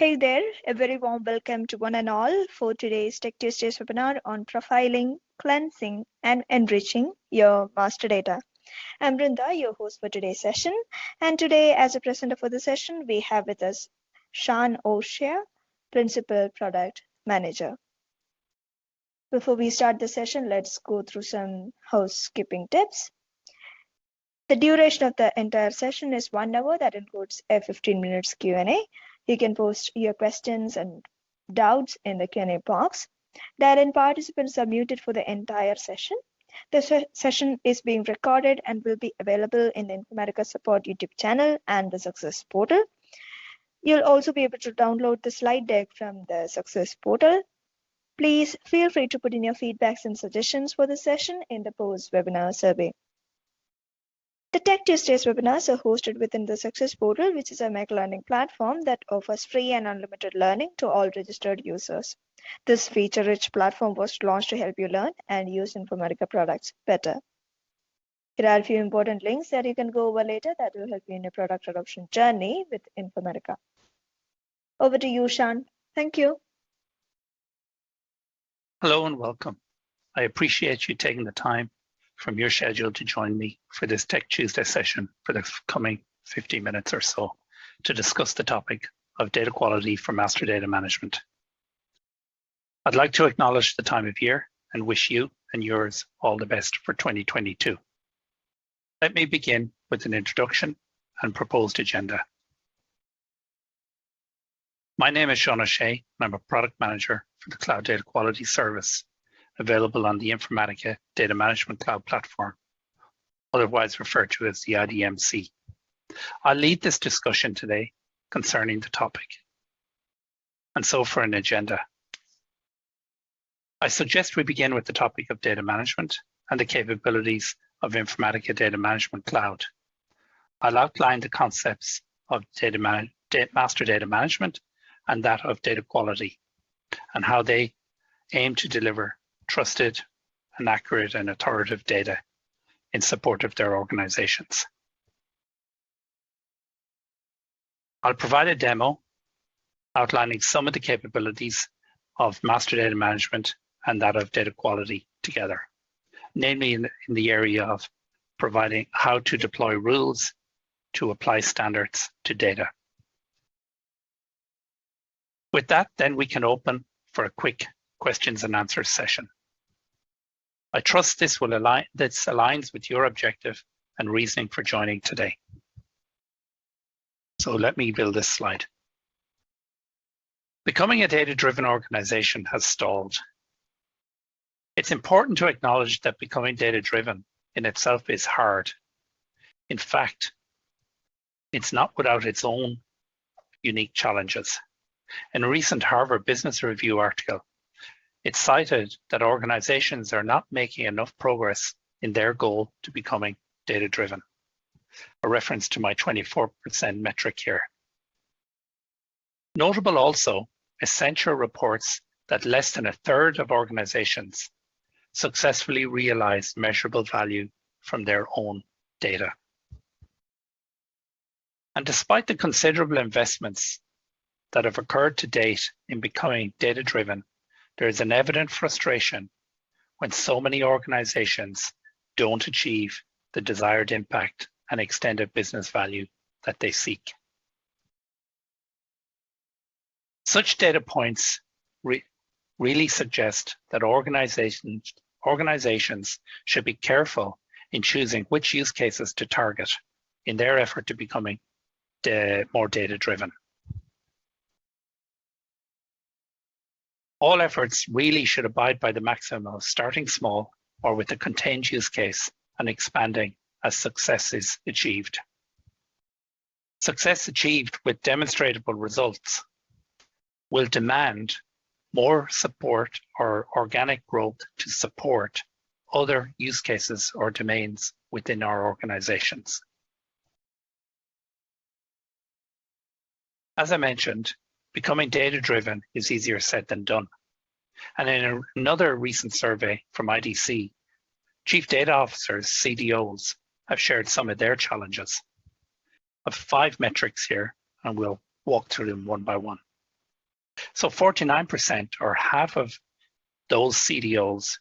Hey there, a very warm welcome to one and all for today's Tech Tuesdays webinar on profiling, cleansing, and enriching your master data. I'm Brinda, your host for today's session. And today, as a presenter for the session, we have with us Sean O'Shea, Principal Product Manager. Before we start the session, let's go through some housekeeping tips. The duration of the entire session is 1 hour. That includes a 15 minutes Q&A. You can post your questions and doubts in the Q&A box. Dial-in participants are muted for the entire session. The session is being recorded and will be available in the Informatica Support YouTube channel and the Success portal. You'll also be able to download the slide deck from the Success portal. Please feel free to put in your feedbacks and suggestions for the session in the post-webinar survey. The Tech Tuesdays webinars are hosted within the Success portal, which is a Mac learning platform that offers free and unlimited learning to all registered users. This feature-rich platform was launched to help you learn and use Informatica products better. Here are a few important links that you can go over later that will help you in your product adoption journey with Informatica. Over to you, Sean. Thank you. Hello and welcome. I appreciate you taking the time from your schedule to join me for this Tech Tuesday session for the coming 50 minutes or so to discuss the topic of data quality for master data management. I'd like to acknowledge the time of year and wish you and yours all the best for 2022. Let me begin with an introduction and proposed agenda. My name is Sean O'Shea, and I'm a product manager for the Cloud Data Quality Service available on the Informatica Data Management Cloud Platform, otherwise referred to as the IDMC. I'll lead this discussion today concerning the topic. And so for an agenda, I suggest we begin with the topic of data management and the capabilities of Informatica Data Management Cloud. I'll outline the concepts of master data management and that of data quality and how they aim to deliver trusted and accurate and authoritative data in support of their organizations. I'll provide a demo outlining some of the capabilities of master data management and that of data quality together, namely in the area of providing how to deploy rules to apply standards to data. With that, then we can open for a quick questions and answers session. I trust this aligns with your objective and reasoning for joining today. So let me build this slide. Becoming a data-driven organization has stalled. It's important to acknowledge that becoming data-driven in itself is hard. In fact, it's not without its own unique challenges. In a recent Harvard Business Review article, it cited that organizations are not making enough progress in their goal to becoming data-driven, a reference to my 24% metric here. Notable also, Accenture reports that less than a third of organizations successfully realize measurable value from their own data. And despite the considerable investments that have occurred to date in becoming data-driven, there is an evident frustration when so many organizations don't achieve the desired impact and extended business value that they seek. Such data points really suggest that organizations should be careful in choosing which use cases to target in their effort to becoming more data-driven. All efforts really should abide by the maxim of starting small or with a contained use case and expanding as success is achieved. Success achieved with demonstrable results will demand more support or organic growth to support other use cases or domains within our organizations. As I mentioned, becoming data-driven is easier said than done. And in another recent survey from IDC, Chief Data Officers, CDOs, have shared some of their challenges. I have 5 metrics here, and we'll walk through them one by one. So 49%, or half of those CDOs,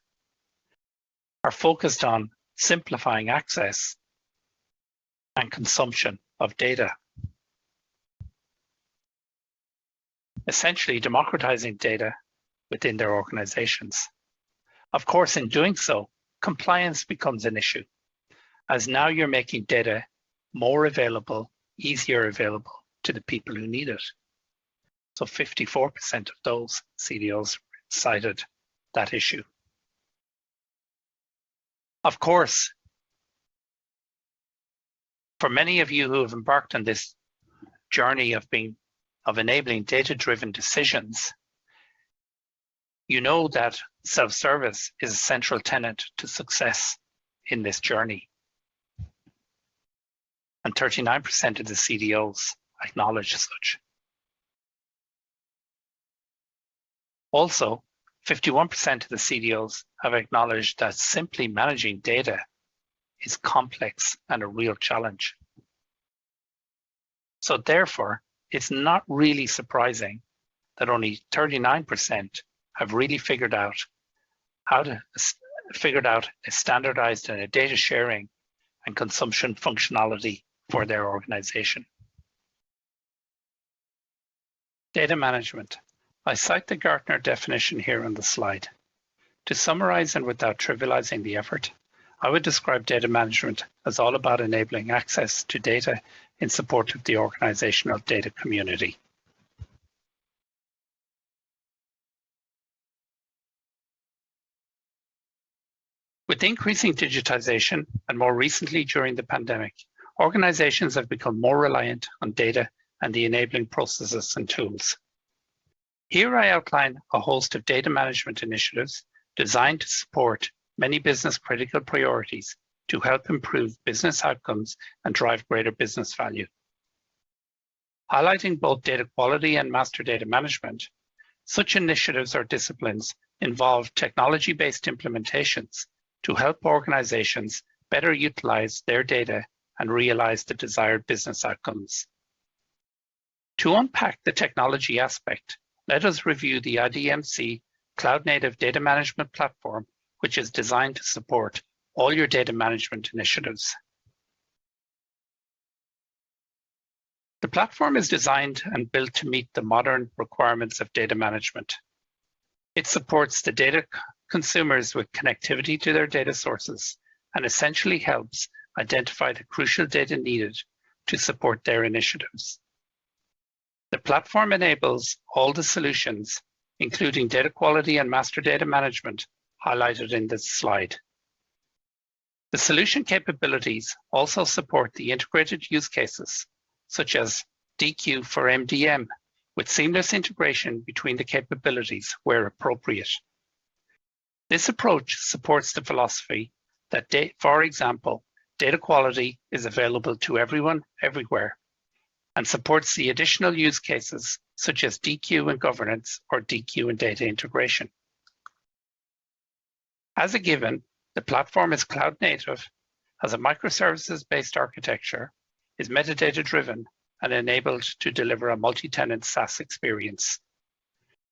are focused on simplifying access and consumption of data. Essentially democratizing data within their organizations. Of course, in doing so, compliance becomes an issue, as now you're making data more available, easier available to the people who need it. So 54% of those CDOs cited that issue. Of course, for many of you who have embarked on this journey of enabling data-driven decisions, you know that self-service is a central tenet to success in this journey. And 39% of the CDOs acknowledge such. Also, 51% of the CDOs have acknowledged that simply managing data is complex and a real challenge. So therefore, it's not really surprising that only 39% have really figured out a standardized and a data sharing and consumption functionality for their organization. Data management. I cite the Gartner definition here on the slide. To summarize and without trivializing the effort, I would describe data management as all about enabling access to data in support of the organizational data community. With increasing digitization, and more recently during the pandemic, organizations have become more reliant on data and the enabling processes and tools. Here I outline a host of data management initiatives designed to support many business critical priorities to help improve business outcomes and drive greater business value. Highlighting both data quality and master data management, such initiatives or disciplines involve technology-based implementations to help organizations better utilize their data and realize the desired business outcomes. To unpack the technology aspect, let us review the IDMC Cloud-Native Data Management Platform, which is designed to support all your data management initiatives. The platform is designed and built to meet the modern requirements of data management. It supports the data consumers with connectivity to their data sources and essentially helps identify the crucial data needed to support their initiatives. The platform enables all the solutions, including data quality and master data management, highlighted in this slide. The solution capabilities also support the integrated use cases, such as DQ for MDM, with seamless integration between the capabilities where appropriate. This approach supports the philosophy that, for example, data quality is available to everyone, everywhere, and supports the additional use cases such as DQ and governance or DQ and data integration. As a given, the platform is cloud native, has a microservices-based architecture, is metadata-driven, and enabled to deliver a multi-tenant SaaS experience.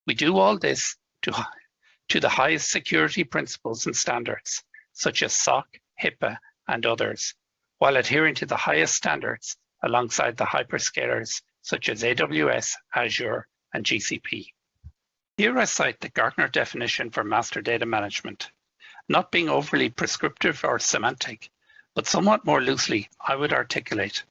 We do all this to the highest security principles and standards, such as SOC, HIPAA, and others, while adhering to the highest standards alongside the hyperscalers such as AWS, Azure, and GCP. Here I cite the Gartner definition for master data management. Not being overly prescriptive or semantic, but somewhat more loosely, I would articulate.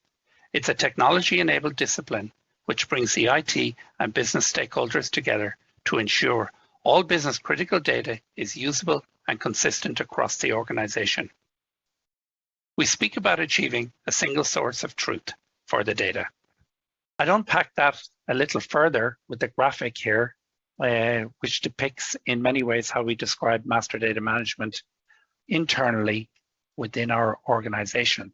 It's a technology-enabled discipline which brings the IT and business stakeholders together to ensure all business-critical data is usable and consistent across the organization. We speak about achieving a single source of truth for the data. I'd unpack that a little further with the graphic here, which depicts in many ways how we describe master data management internally within our organization.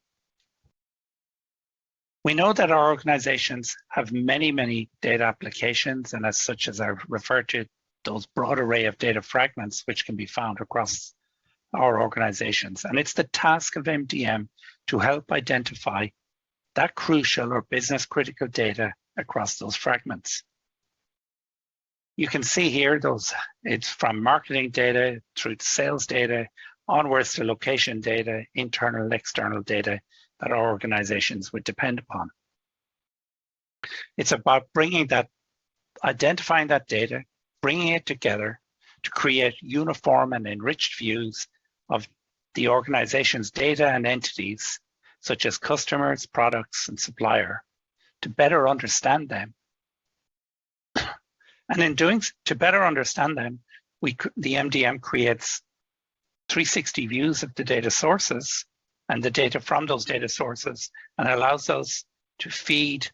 We know that our organizations have many, many data applications, and as such, as I refer to those broad array of data fragments which can be found across our organizations. And it's the task of MDM to help identify that crucial or business critical data across those fragments. You can see here it's from marketing data through to sales data, onwards to location data, internal and external data that our organizations would depend upon. It's about identifying that data, bringing it together to create uniform and enriched views of the organization's data and entities, such as customers, products, and supplier, to better understand them. And in doing, to better understand them, the MDM creates 360 views of the data sources and the data from those data sources, and allows us to feed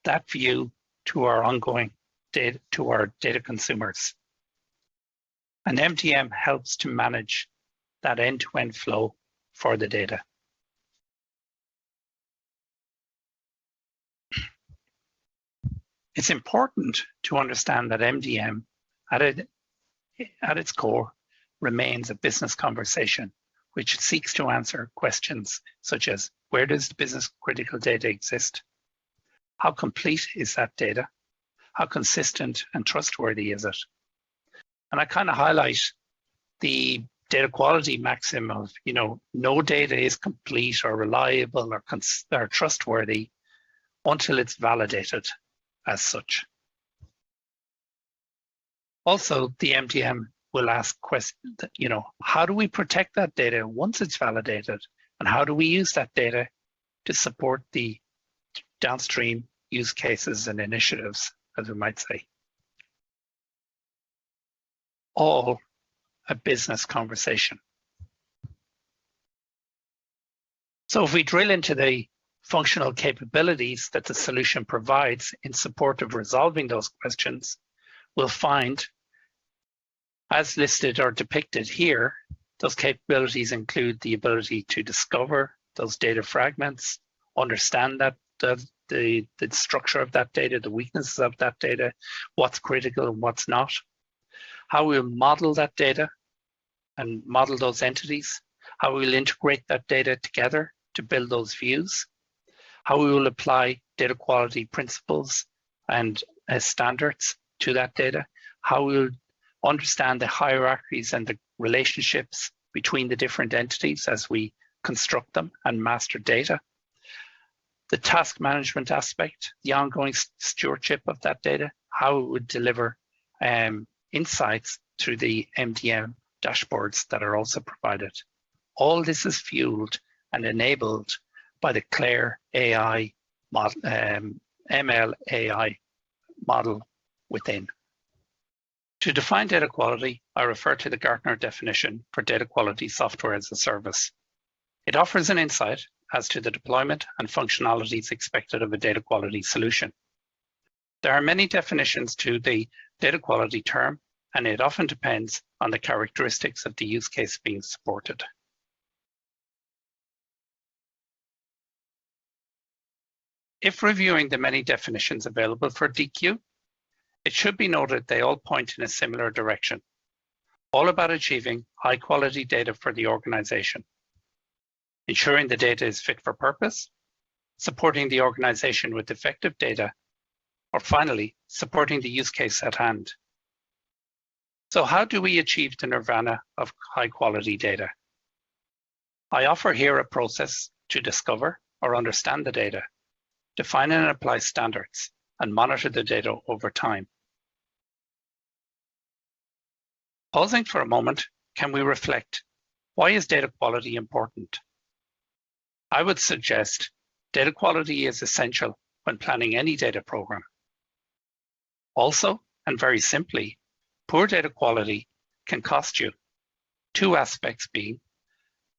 that view to our ongoing data, to our data consumers. And MDM helps to manage that end-to-end flow for the data. It's important to understand that MDM at its core remains a business conversation, which seeks to answer questions such as, where does business critical data exist? How complete is that data? How consistent and trustworthy is it? And I kind of highlight the data quality maxim of, no data is complete or reliable or trustworthy until it's validated as such. Also, the MDM will ask questions, how do we protect that data once it's validated? And how do we use that data to support the downstream use cases and initiatives, as we might say? All a business conversation. So if we drill into the functional capabilities that the solution provides in support of resolving those questions, we'll find, as listed or depicted here, those capabilities include the ability to discover those data fragments, understand that the structure of that data, the weaknesses of that data, what's critical and what's not, how we'll model that data and model those entities, how we'll integrate that data together to build those views, how we will apply data quality principles and standards to that data, how we'll understand the hierarchies and the relationships between the different entities as we construct them and master data, the task management aspect, the ongoing stewardship of that data, how it would deliver insights through the MDM dashboards that are also provided. All this is fueled and enabled by the CLAIRE AI model, ML AI model within. To define data quality, I refer to the Gartner definition for data quality software as a service. It offers an insight as to the deployment and functionalities expected of a data quality solution. There are many definitions to the data quality term, and it often depends on the characteristics of the use case being supported. If reviewing the many definitions available for DQ, it should be noted they all point in a similar direction, all about achieving high quality data for the organization, ensuring the data is fit for purpose, supporting the organization with effective data, or finally, supporting the use case at hand. So how do we achieve the nirvana of high quality data? I offer here a process to discover or understand the data, define and apply standards, and monitor the data over time. Pausing for a moment, can we reflect, why is data quality important? I would suggest data quality is essential when planning any data program. Also, and very simply, poor data quality can cost you. Two aspects being,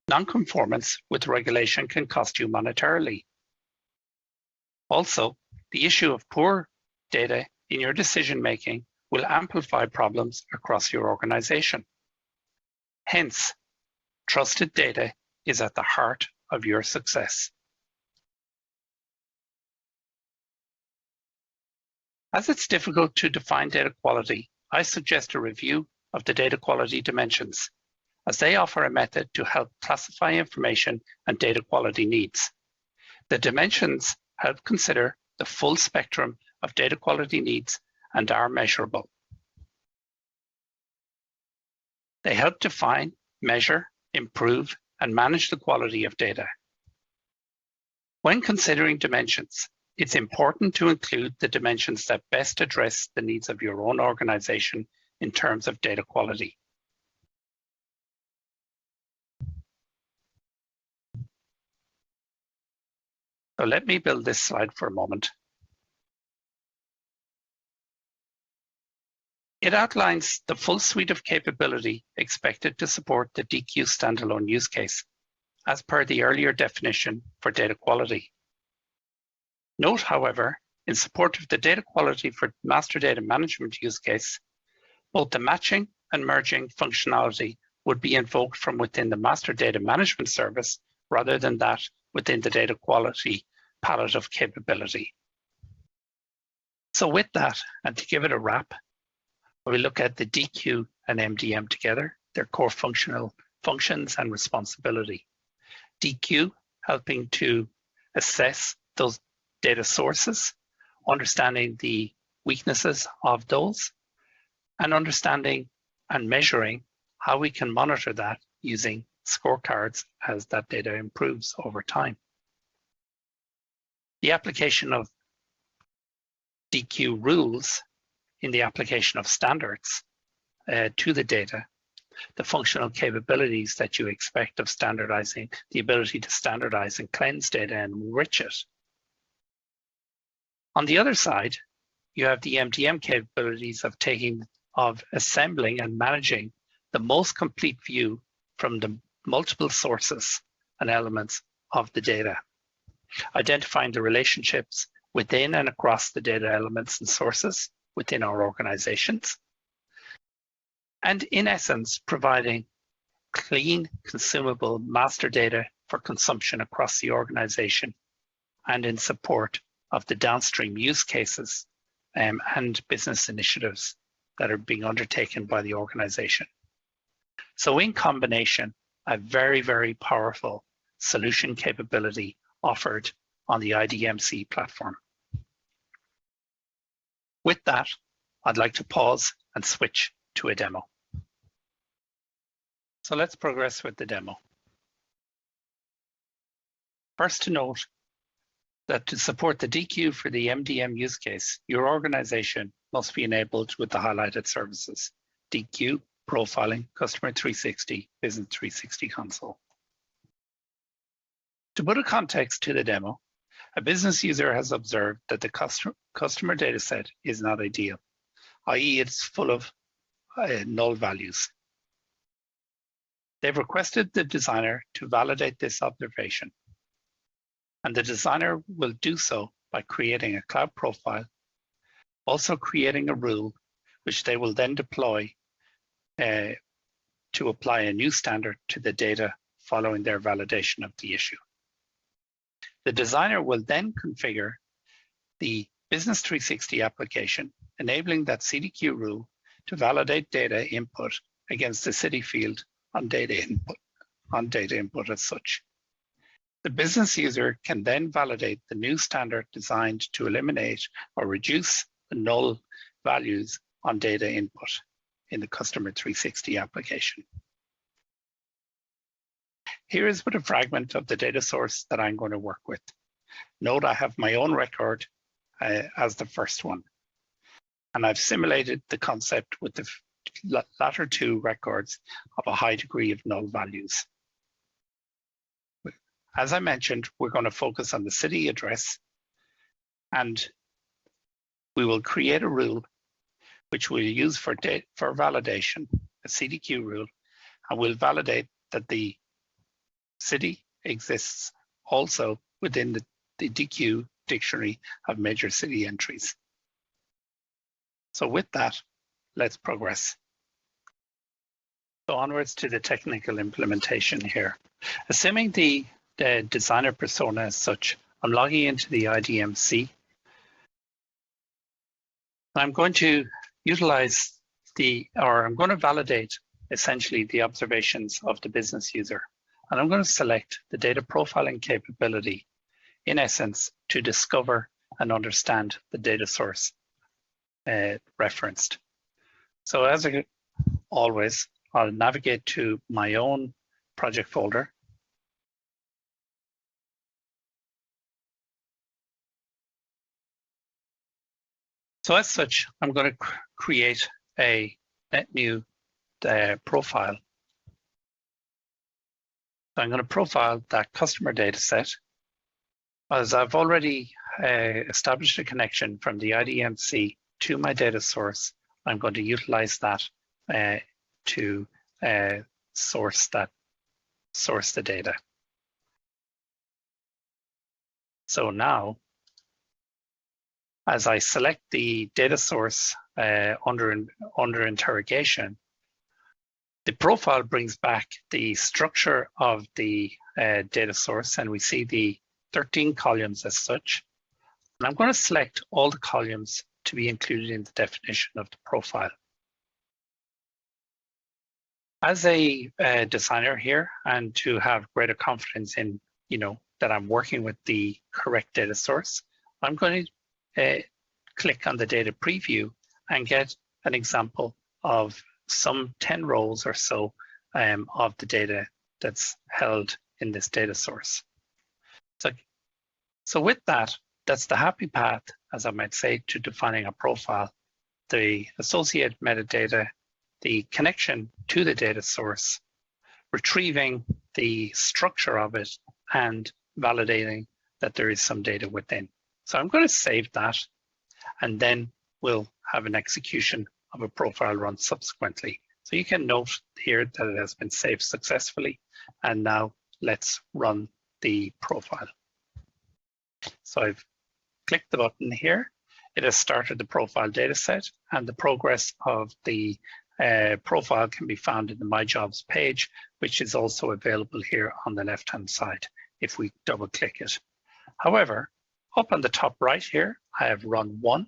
non-conformance with regulation can cost you monetarily. Also, the issue of poor data in your decision-making will amplify problems across your organization. Hence, trusted data is at the heart of your success. As it's difficult to define data quality, I suggest a review of the data quality dimensions, as they offer a method to help classify information and data quality needs. The dimensions help consider the full spectrum of data quality needs and are measurable. They help define, measure, improve, and manage the quality of data. When considering dimensions, it's important to include the dimensions that best address the needs of your own organization in terms of data quality. So let me build this slide for a moment. It outlines the full suite of capability expected to support the DQ standalone use case, as per the earlier definition for data quality. Note, however, in support of the data quality for master data management use case, both the matching and merging functionality would be invoked from within the master data management service rather than that within the data quality palette of capability. So with that, and to give it a wrap, we look at the DQ and MDM together, their core functional functions and responsibility. DQ helping to assess those data sources, understanding the weaknesses of those, and understanding and measuring how we can monitor that using scorecards as that data improves over time. The application of DQ rules in the application of standards to the data, the functional capabilities that you expect of standardizing, the ability to standardize and cleanse data and enrich it. On the other side, you have the MDM capabilities of assembling and managing the most complete view from the multiple sources and elements of the data, identifying the relationships within and across the data elements and sources within our organizations, and in essence, providing clean, consumable master data for consumption across the organization and in support of the downstream use cases and business initiatives that are being undertaken by the organization. So in combination, a very, very powerful solution capability offered on the IDMC platform. With that, I'd like to pause and switch to a demo. So let's progress with the demo. First to note that to support the DQ for the MDM use case, your organization must be enabled with the highlighted services: DQ, profiling, Customer 360, Business 360 console. To put a context to the demo, a business user has observed that the customer dataset is not ideal, i.e. it's full of null values. They've requested the designer to validate this observation, and the designer will do so by creating a cloud profile, also creating a rule which they will then deploy to apply a new standard to the data following their validation of the issue. The designer will then configure the Business 360 application, enabling that CDQ rule to validate data input against the city field on data input as such. The business user can then validate the new standard designed to eliminate or reduce the null values on data input in the Customer 360 application. Here is with a fragment of the data source that I'm going to work with. Note I have my own record as the first one, and I've simulated the concept with the latter two records of a high degree of null values. As I mentioned, we're going to focus on the city address, and we will create a rule which we'll use for validation, a CDQ rule, and we'll validate that the city exists also within the DQ dictionary of major city entries. So with that, let's progress. So onwards to the technical implementation here. Assuming the designer persona as such, I'm logging into the IDMC. I'm going to utilize I'm going to validate essentially the observations of the business user. And I'm going to select the data profiling capability, in essence, to discover and understand the data source referenced. So as always, I'll navigate to my own project folder. So as such, I'm going to create a new profile. So I'm going to profile that customer data set. As I've already established a connection from the IDMC to my data source, I'm going to utilize that to source the data. So now, as I select the data source under interrogation, the profile brings back the structure of the data source, and we see the 13 columns as such. And I'm going to select all the columns to be included in the definition of the profile. As a designer here, and to have greater confidence in, that I'm working with the correct data source, I'm going to click on the data preview and get an example of some 10 rows or so of the data that's held in this data source. So with that, that's the happy path, as I might say, to defining a profile, the associated metadata, the connection to the data source, retrieving the structure of it, and validating that there is some data within. So I'm going to save that, and then we'll have an execution of a profile run subsequently. So you can note here that it has been saved successfully. And now let's run the profile. So I've clicked the button here. It has started the profile data set, and the progress of the profile can be found in the My Jobs page, which is also available here on the left-hand side if we double click it. However, up on the top right here, I have run 1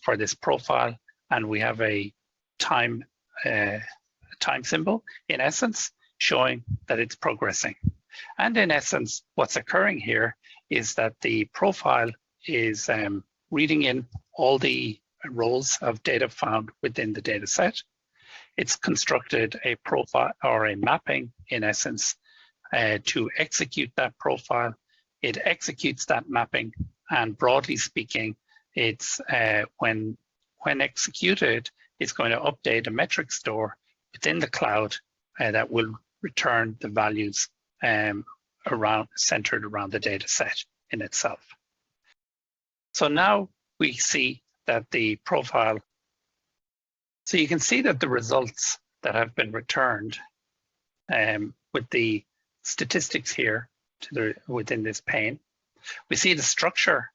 for this profile, and we have a time symbol, in essence, showing that it's progressing. And in essence, what's occurring here is that the profile is reading in all the rows of data found within the data set. It's constructed a profile or a mapping, in essence, to execute that profile. It executes that mapping, and broadly speaking, it's when executed, it's going to update a metric store within the cloud that will return the values centered around the data set in itself. So now we see that the profile, so you can see that the results that have been returned with the statistics here within this pane, we see the structure,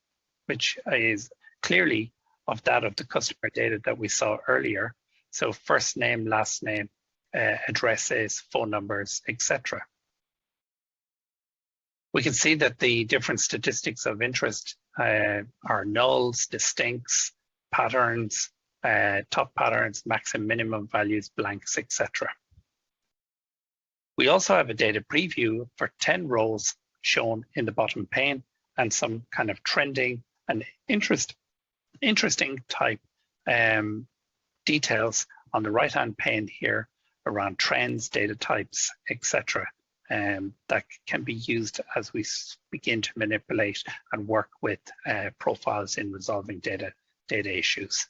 which is clearly of that of the customer data that we saw earlier. So first name, last name, addresses, phone numbers, etc. We can see that the different statistics of interest are nulls, distincts, patterns, top patterns, max and minimum values, blanks, etc. We also have a data preview for 10 rows shown in the bottom pane, and some kind of trending and interesting type details on the right-hand pane here around trends, data types, etc. That can be used as we begin to manipulate and work with profiles in resolving data issues.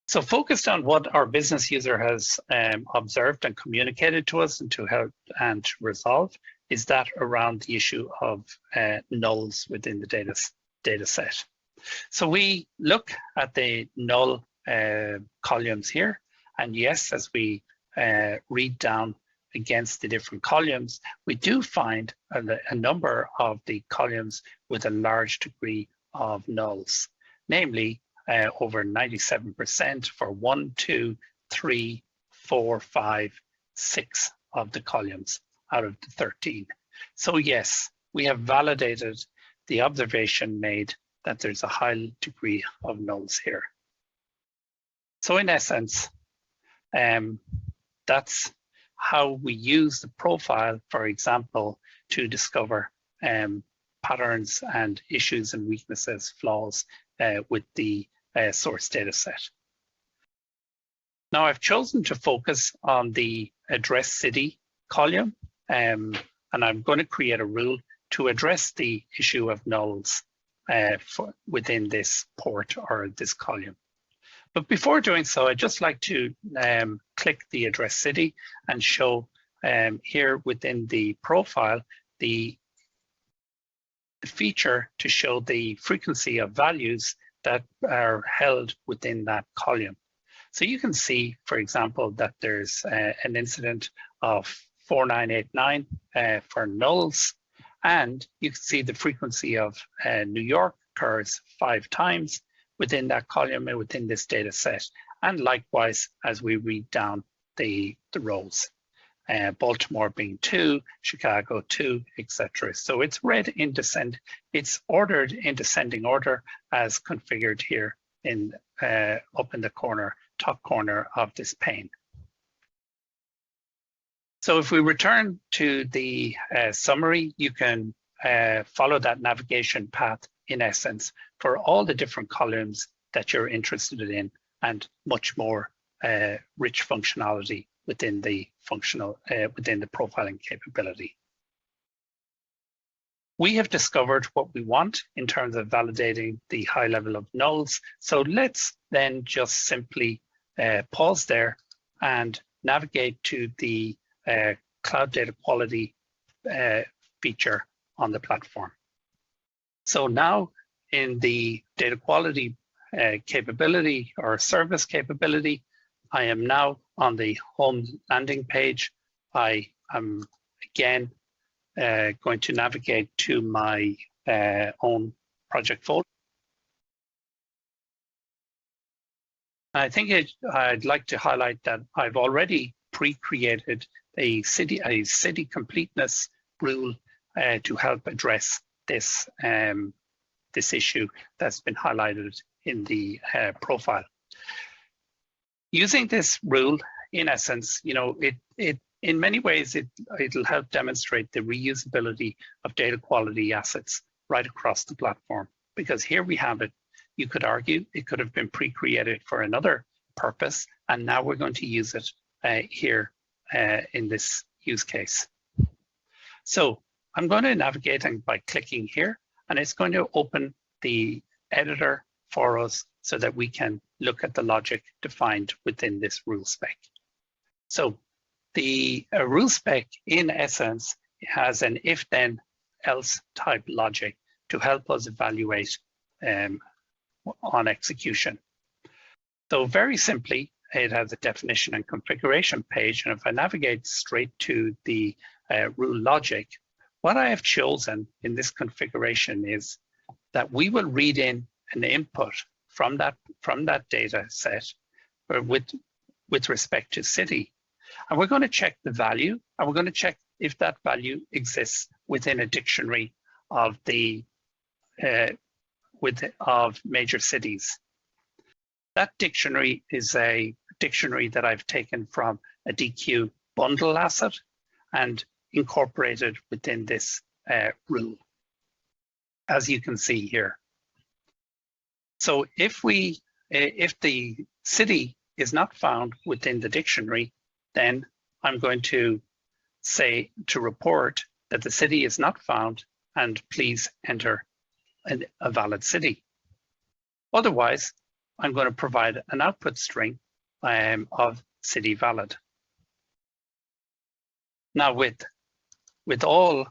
So focused on what our business user has observed and communicated to us and to help and to resolve is that around the issue of nulls within the data set. So we look at the null columns here, and yes, as we read down against the different columns, we do find a number of the columns with a large degree of nulls, namely over 97% for 1, 2, 3, 4, 5, 6 of the columns out of the 13. So yes, we have validated the observation made that there's a high degree of nulls here. So in essence, that's how we use the profile, for example, to discover patterns and issues and weaknesses, flaws with the source data set. Now I've chosen to focus on the address city column, and I'm going to create a rule to address the issue of nulls within this port or this column. But before doing so, I'd just like to click the address city and show here within the profile the feature to show the frequency of values that are held within that column. So you can see, for example, that there's an incident of 4989 for nulls, and you can see the frequency of New York occurs 5 times within that column and within this data set. And likewise, as we read down the rows, Baltimore being 2, Chicago 2, etc. So it's read in it's ordered in descending order as configured here in up in the corner, top corner of this pane. So if we return to the summary, you can follow that navigation path in essence for all the different columns that you're interested in, and much more rich functionality within the profiling capability. We have discovered what we want in terms of validating the high level of nulls. So let's then just simply pause there and navigate to the cloud data quality feature on the platform. So now in the data quality capability or service capability, I am now on the home landing page. I am again going to navigate to my own project folder. I think I'd like to highlight that I've already pre-created a city completeness rule to help address this this issue that's been highlighted in the profile. Using this rule, in essence, you know, it in many ways it'll help demonstrate the reusability of data quality assets right across the platform. Because here we have it. You could argue it could have been pre-created for another purpose, and now we're going to use it here in this use case. So I'm going to navigate by clicking here, and it's going to open the editor for us so that we can look at the logic defined within this rule spec. So the rule spec, in essence, has an if then else type logic to help us evaluate on execution. So very simply, it has a definition and configuration page. And if I navigate straight to the rule logic, what I have chosen in this configuration is that we will read in an input from that data set with respect to city. And we're going to check the value, and we're going to check if that value exists within a dictionary of the of major cities. That dictionary is a dictionary that I've taken from a DQ bundle asset and incorporated within this rule, as you can see here. So if the city is not found within the dictionary, then I'm going to say to report that the city is not found, and please enter a valid city. Otherwise, I'm going to provide an output string of city valid. Now with all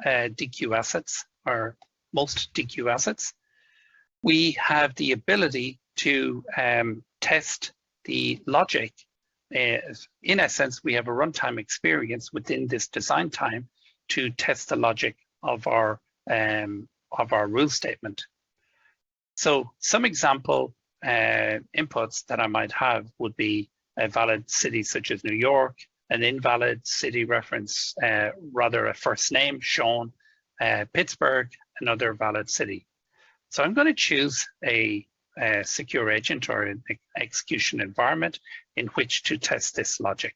DQ assets, or most DQ assets, we have the ability to test the logic. In essence, we have a runtime experience within this design time to test the logic of our rule statement. So some example inputs that I might have would be a valid city such as New York, an invalid city reference, rather a first name, Sean, Pittsburgh, another valid city. So I'm going to choose a secure agent or an execution environment in which to test this logic.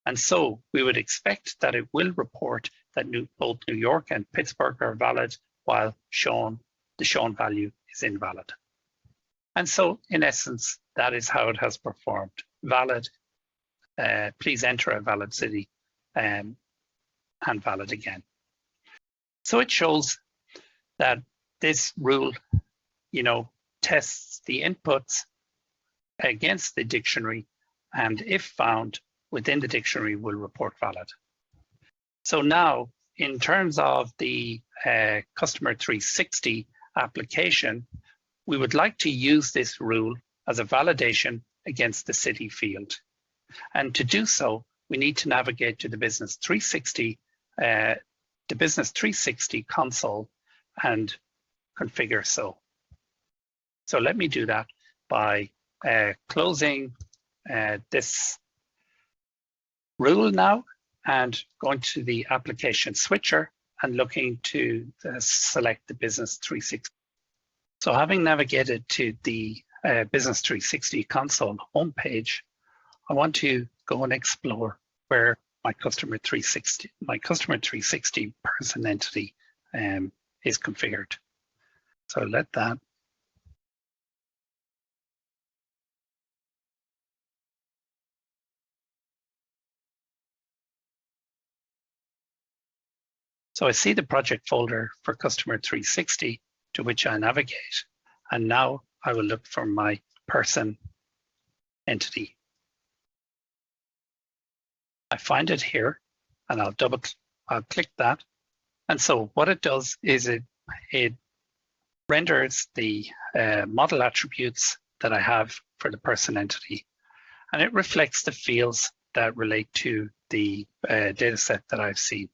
And so we would expect that it will report that both New York and Pittsburgh are valid, while the Sean value is invalid. And so in essence, that is how it has performed. Valid, please enter a valid city, and valid again. So it shows that this rule, tests the inputs against the dictionary, and if found within the dictionary, will report valid. So now, in terms of the Customer 360 application, we would like to use this rule as a validation against the city field. And to do so, we need to navigate to the Business 360, console and configure so. So let me do that by closing this rule now and going to the application switcher and looking to select the Business 360. So having navigated to the Business 360 console homepage, I want to go and explore where my Customer 360 person entity is configured. So let that. So I see the project folder for Customer 360 to which I navigate. And now I will look for my person entity. I find it here and I'll click that. And so what it does is it renders the model attributes that I have for the person entity. And it reflects the fields that relate to the data set that I've seen.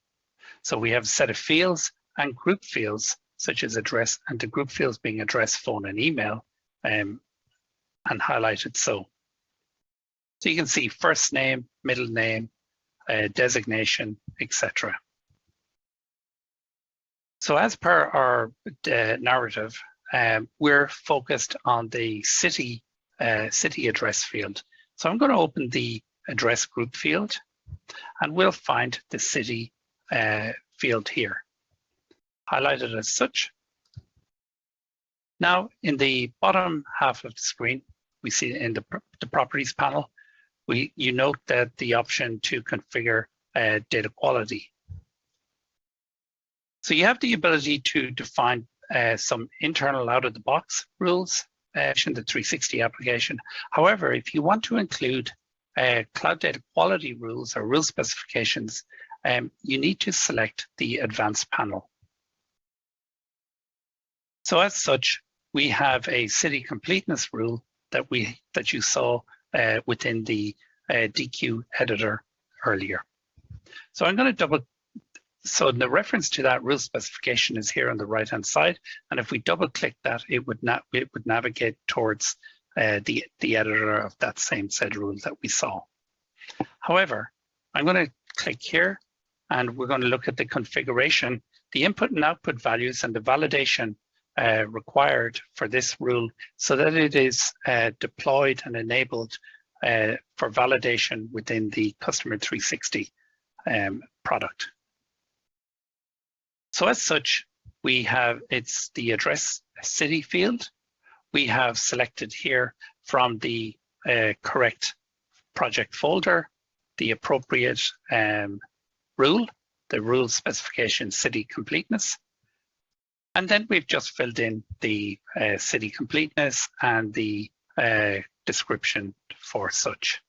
So we have a set of fields and group fields, such as address, and the group fields being address, phone, and email, and highlighted so. So you can see first name, middle name, designation, etc. So as per our narrative, we're focused on the city address field. So I'm going to open the address group field, and we'll find the city field here, highlighted as such. Now, in the bottom half of the screen, we see in the properties panel, you note that the option to configure data quality. So you have the ability to define some internal out-of-the-box rules in the 360 application. However, if you want to include cloud data quality rules or rule specifications, you need to select the advanced panel. So as such, we have a city completeness rule that you saw within the DQ editor earlier. So I'm going to so the reference to that rule specification is here on the right-hand side, and if we double-click that, it would navigate towards the editor of that same said rule that we saw. However, I'm going to click here, and we're going to look at the configuration, the input and output values, and the validation required for this rule so that it is deployed and enabled for validation within the Customer 360 product. So as such, we have, it's the address city field. We have selected here from the correct project folder, the appropriate rule, the rule specification city completeness. And then we've just filled in the city completeness and the description for such.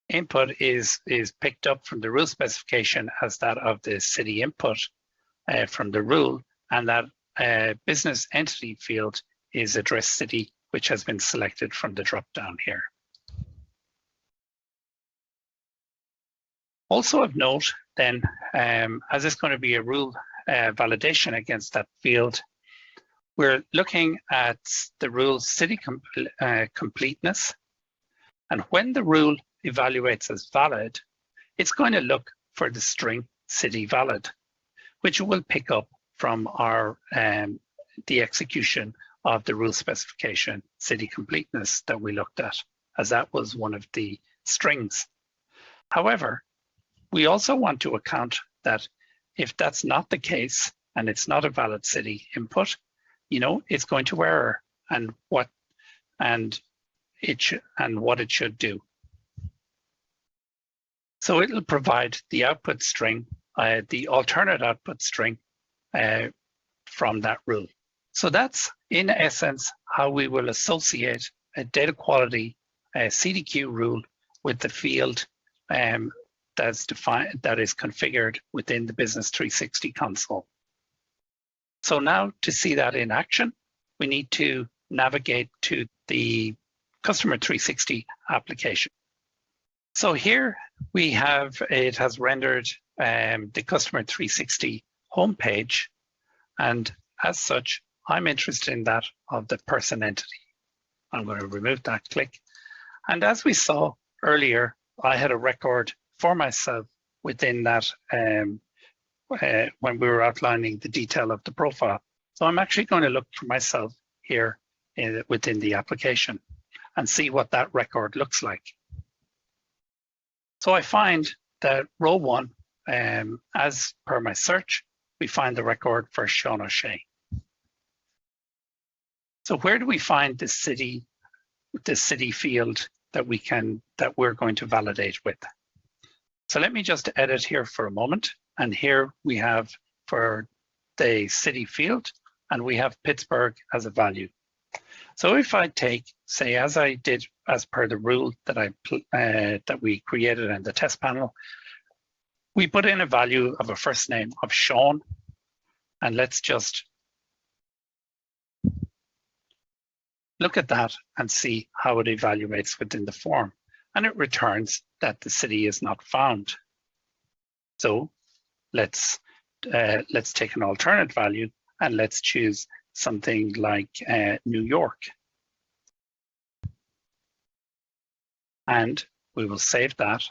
Input is picked up from the rule specification as that of the city input from the rule, and that business entity field is address city, which has been selected from the drop down here. Also of note then, as it's going to be a rule validation against that field, we're looking at the rule city completeness. And when the rule evaluates as valid, it's going to look for the string city valid, which will pick up from our the execution of the rule specification city completeness that we looked at, as that was one of the strings. However, we also want to account that if that's not the case and it's not a valid city input, it's going to error. And what and what it should do. So it'll provide the output string, the alternate output string from that rule. So that's in essence how we will associate a data quality CDQ rule with the field that's defined, that is configured within the Business 360 console. So now to see that in action, we need to navigate to the Customer 360 application. So here we have, it has rendered the Customer 360 homepage, and as such, I'm interested in that of the person entity. I'm going to remove that click. And as we saw earlier, I had a record for myself within that when we were outlining the detail of the profile. So I'm actually going to look for myself here within the application and see what that record looks like. So I find that row 1, as per my search, we find the record for Sean O'Shea. So where do we find the city field that we're going to validate with? So let me just edit here for a moment. And here we have for the city field, and we have Pittsburgh as a value. So if I take, say, as I did as per the rule that that we created in the test panel, we put in a value of a first name of Sean, and let's just look at that and see how it evaluates within the form. And it returns that the city is not found. So let's take an alternate value and let's choose something like New York. And we will save that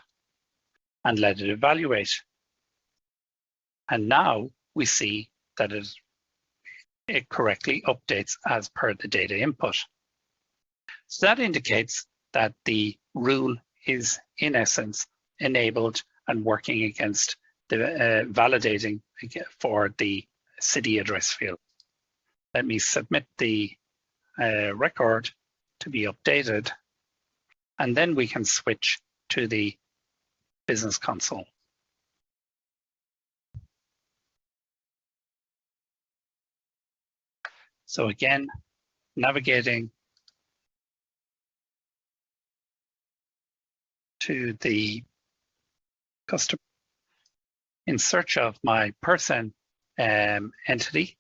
and let it evaluate. And now we see that it correctly updates as per the data input. So that indicates that the rule is in essence enabled and working against the validating for the city address field. Let me submit the record to be updated, and then we can switch to the business console. So again, navigating to the customer in search of my person entity.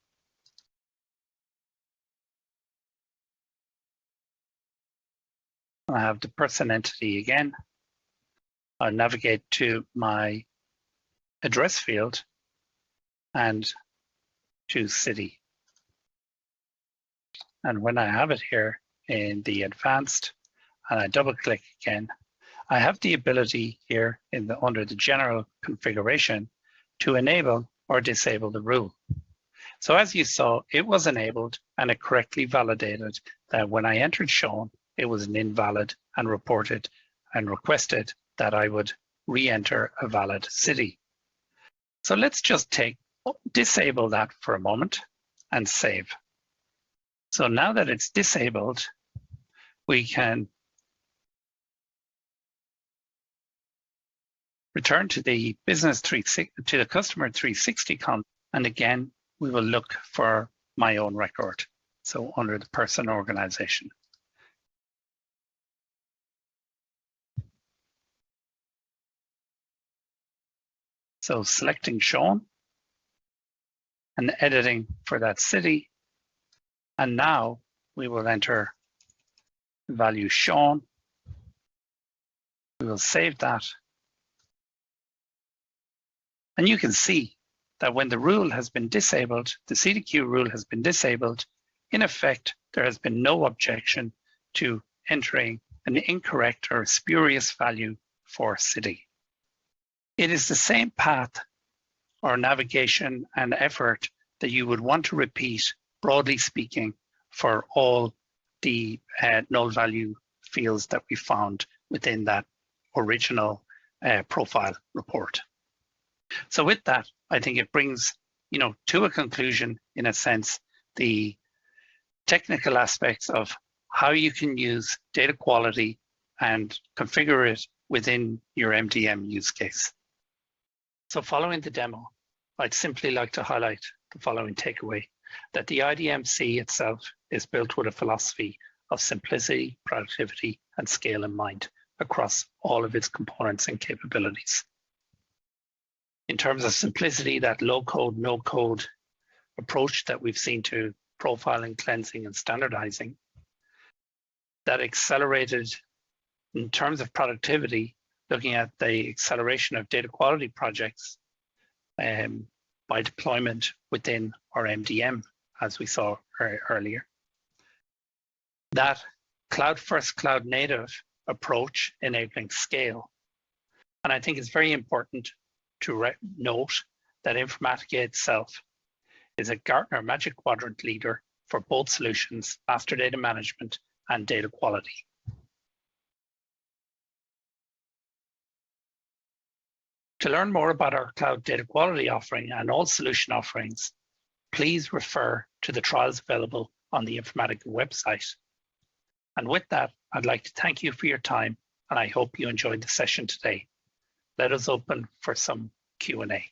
I have the person entity again. I'll navigate to my address field and choose city. And when I have it here in the advanced, and I double click again, I have the ability here under the general configuration to enable or disable the rule. So as you saw, it was enabled and it correctly validated that when I entered Sean, it was an invalid and reported and requested that I would re-enter a valid city. So let's just disable that for a moment and save. So now that it's disabled, we can return to the to the Customer 360 console, and again, we will look for my own record. So under the person organization. So selecting Sean and editing for that city. And now we will enter the value Sean. We will save that. And you can see that when the rule has been disabled, the CDQ rule has been disabled, in effect, there has been no objection to entering an incorrect or spurious value for city. It is the same path or navigation and effort that you would want to repeat, broadly speaking, for all the null value fields that we found within that original profile report. So with that, I think it brings, to a conclusion, in a sense, the technical aspects of how you can use data quality and configure it within your MDM use case. So following the demo, I'd simply like to highlight the following takeaway, that the IDMC itself is built with a philosophy of simplicity, productivity, and scale in mind across all of its components and capabilities. In terms of simplicity, that low-code, no-code approach that we've seen to profiling, cleansing, and standardizing, that accelerated in terms of productivity, looking at the acceleration of data quality projects by deployment within our MDM, as we saw earlier. That cloud first, cloud native approach enabling scale. And I think it's very important to note that Informatica itself is a Gartner Magic Quadrant leader for both solutions, master data management and data quality. To learn more about our cloud data quality offering and all solution offerings, please refer to the trials available on the Informatica website. And with that, I'd like to thank you for your time, and I hope you enjoyed the session today. Let us open for some Q&A.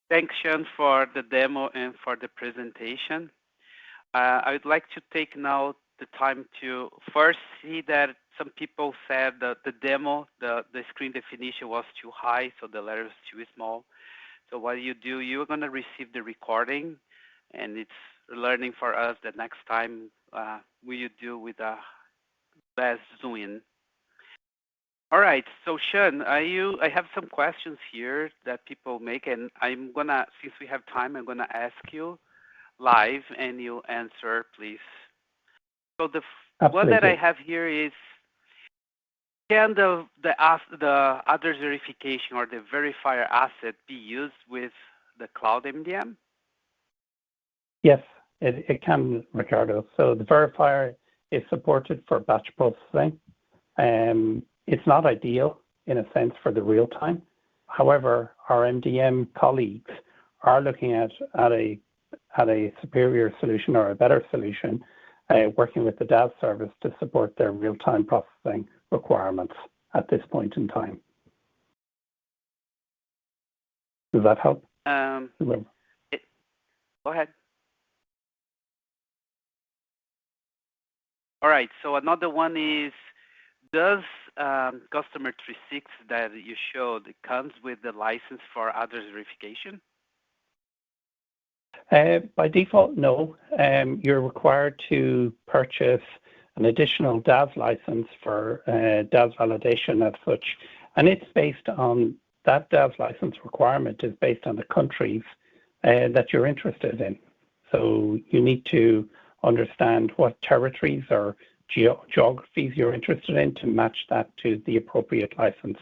Thanks, Sean, for the demo and for the presentation. I would like to take now the time to first see that some people said that the demo, the screen definition was too high, so the letter is too small. So what you do, you're going to receive the recording, and it's learning for us that next time we do with a less zoom in. All right, so Sean, I have some questions here that people make, and I'm gonna, since we have time, I'm gonna ask you live, and you answer, please. So the one that I have here is, can the address verification or the verifier asset be used with the cloud MDM? Yes, it can, Ricardo. So the verifier is supported for batch processing. It's not ideal in a sense for the real time. However, our MDM colleagues are looking at a superior solution or a better solution, working with the DAS service to support their real-time processing requirements at this point in time. Does that help? Go ahead. All right, so another one is, does Customer 360 that you showed, it comes with the license for address verification? By default, no. You're required to purchase an additional DAS license for DAS validation as such. And it's based on, that DAS license requirement is based on the countries that you're interested in. So you need to understand what territories or geographies you're interested in to match that to the appropriate license.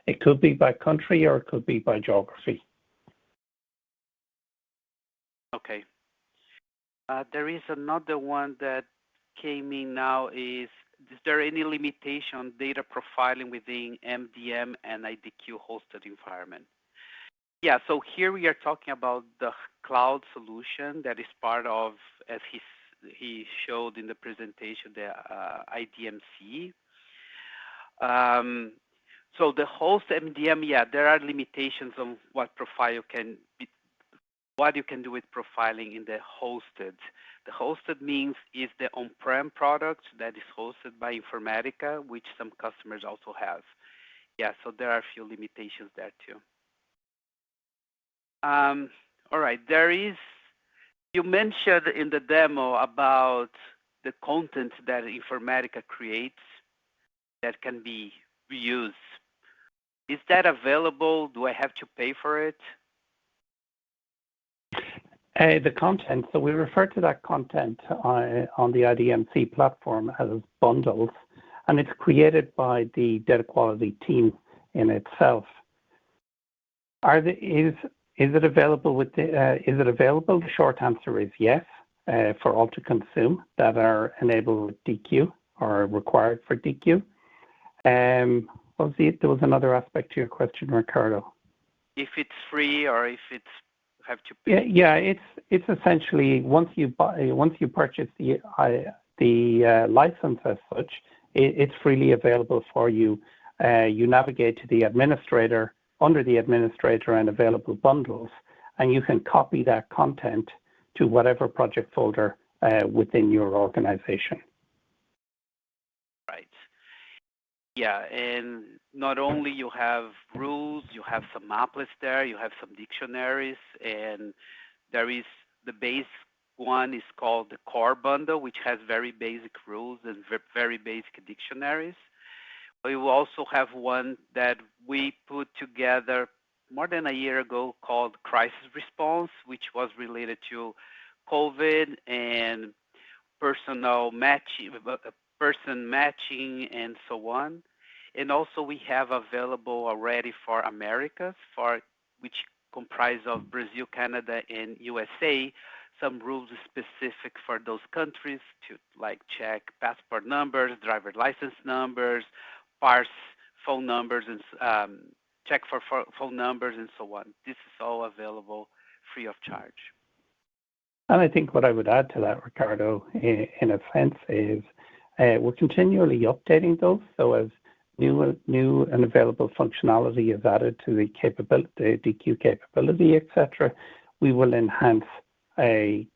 It could be by country or it could be by geography. Okay. There is another one that came in now. Is there any limitation on data profiling within MDM and IDQ hosted environment? Yeah, so here we are talking about the cloud solution that is part of, as he showed in the presentation, the IDMC. So the host MDM, yeah, there are limitations on what profile can be, what you can do with profiling in the hosted. The hosted means is the on-prem product that is hosted by Informatica, which some customers also have. Yeah, so there are a few limitations there too. All right, there is, you mentioned in the demo about the content that Informatica creates that can be reused. Is that available? Do I have to pay for it? The content, so we refer to that content on the IDMC platform as bundles, and it's created by the data quality team in itself. Is it available with is it available? The short answer is yes, for all to consume that are enabled with DQ or required for DQ. There was another aspect to your question, Ricardo. if it's free or if it's have to pay? Yeah, it's essentially once you purchase the license as such, it's freely available for you. You navigate to the administrator, under the administrator and available bundles, and you can copy that content to whatever project folder within your organization. Right. Yeah, and not only you have rules, you have some applets there, you have some dictionaries, and there is the base one is called the core bundle, which has very basic rules and very basic dictionaries. We will also have one that we put together more than a year ago called Crisis Response, which was related to COVID and personal matching, person matching, and so on. And also we have available already for Americas, for which comprise of Brazil, Canada, and USA, some rules specific for those countries to like check passport numbers, driver license numbers, parse phone numbers, and check for phone numbers, and so on. This is all available free of charge. And I think what I would add to that, Ricardo, in a sense, is we're continually updating those. So as new and available functionality is added to the capability, the DQ capability, etc., we will enhance a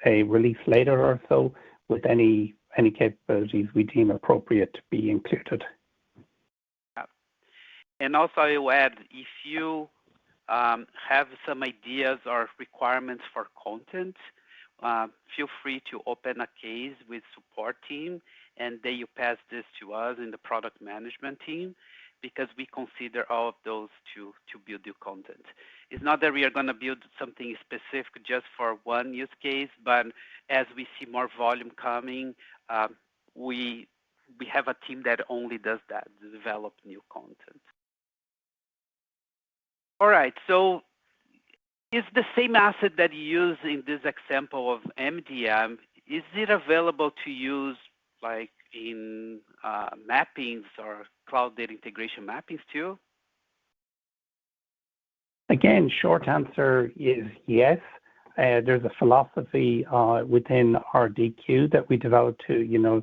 release later or so with any capabilities we deem appropriate to be included. Yeah. And also I will add, if you have some ideas or requirements for content, feel free to open a case with support team, and then you pass this to us in the product management team, because we consider all of those to build your content. It's not that we are going to build something specific just for one use case, but as we see more volume coming, we have a team that only does that, develop new content. All right, so is the same asset that you use in this example of MDM, is it available to use like in mappings or cloud data integration mappings too? Again, short answer is yes. There's a philosophy within our DQ that we developed to,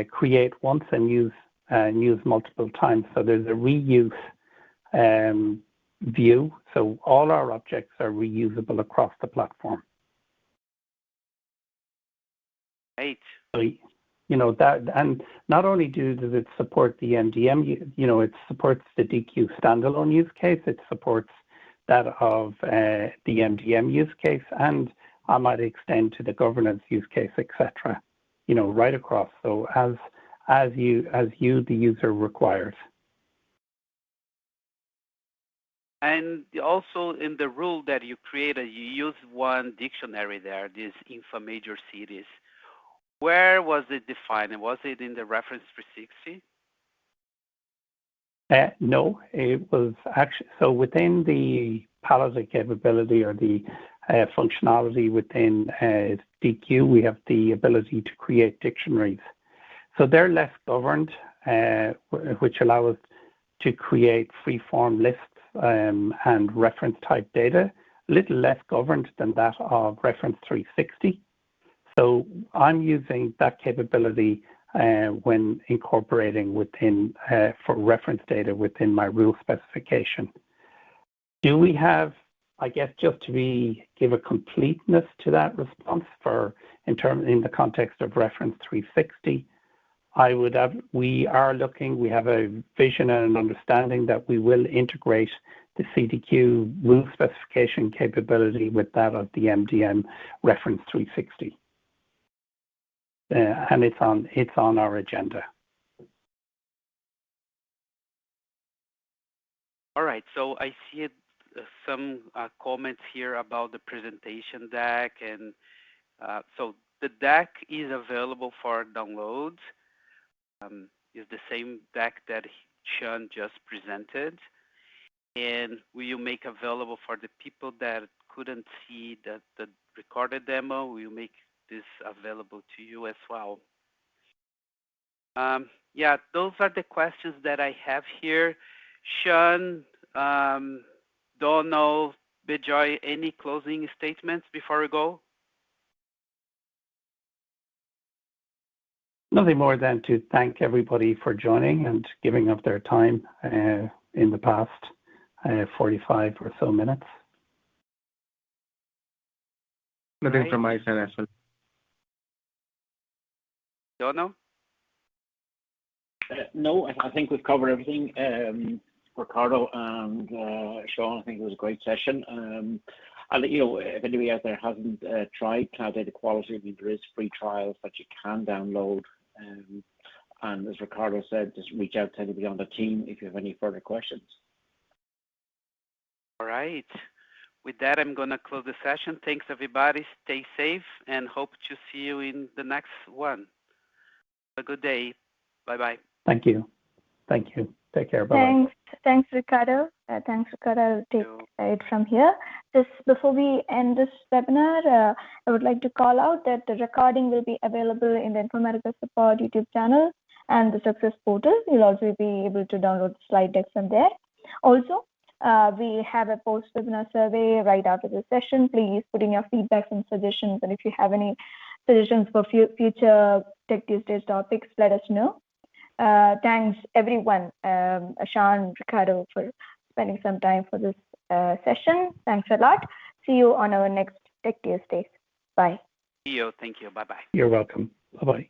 create once and use multiple times. So there's a reuse view. So all our objects are reusable across the platform. Right. So, that, and not only does it support the MDM, it supports the DQ standalone use case. It supports that of the MDM use case, and I might extend to the governance use case, etc. Right across. So as you the user requires. And also in the rule that you created, you use one dictionary there, this info major cities. Where was it defined? Was it in the reference 360? No, it was actually, so within the palette capability or the functionality within DQ, we have the ability to create dictionaries. So they're less governed, which allow us to create free-form lists and reference type data, a little less governed than that of reference 360. So I'm using that capability when incorporating within for reference data within my rule specification. Do we have, I guess, just to give a completeness to that response in the context of reference 360, we have a vision and an understanding that we will integrate the CDQ rule specification capability with that of the MDM reference 360. And it's on our agenda. All right, so I see some comments here about the presentation deck, and so the deck is available for download. It's the same deck that Sean just presented, and we will make available for the people that couldn't see the recorded demo. We will make this available to you as well. Yeah, those are the questions that I have here. Sean, Donald, Bijoy, any closing statements before we go? Nothing more than to thank everybody for joining and giving up their time in the past 45 or so minutes. Nothing from my side as well. Donald? No, I think we've covered everything. Ricardo and Sean, I think it was a great session. And if anybody out there hasn't tried Cloud Data Quality, I mean, there is free trials that you can download. And as Ricardo said, just reach out to anybody on the team if you have any further questions. All right. With that, I'm going to close the session. Thanks, everybody. Stay safe and hope to see you in the next one. Have a good day. Bye-bye. Thank you. Thank you. Take care. Bye-bye. Thanks, Ricardo. Thanks, Ricardo. I'll take it from here. Just before we end this webinar, I would like to call out that the recording will be available in the Informatica Support YouTube channel and the Success Portal. You'll also be able to download the slide deck from there. Also, we have a post-webinar survey right after the session. Please put in your feedbacks and suggestions. And if you have any suggestions for future Tech Tuesdays topics, let us know. Thanks everyone, Sean, Ricardo, for spending some time for this session. Thanks a lot. See you on our next Tech Tuesdays. Bye. See you. Thank you. Bye-bye. You're welcome. Bye-bye.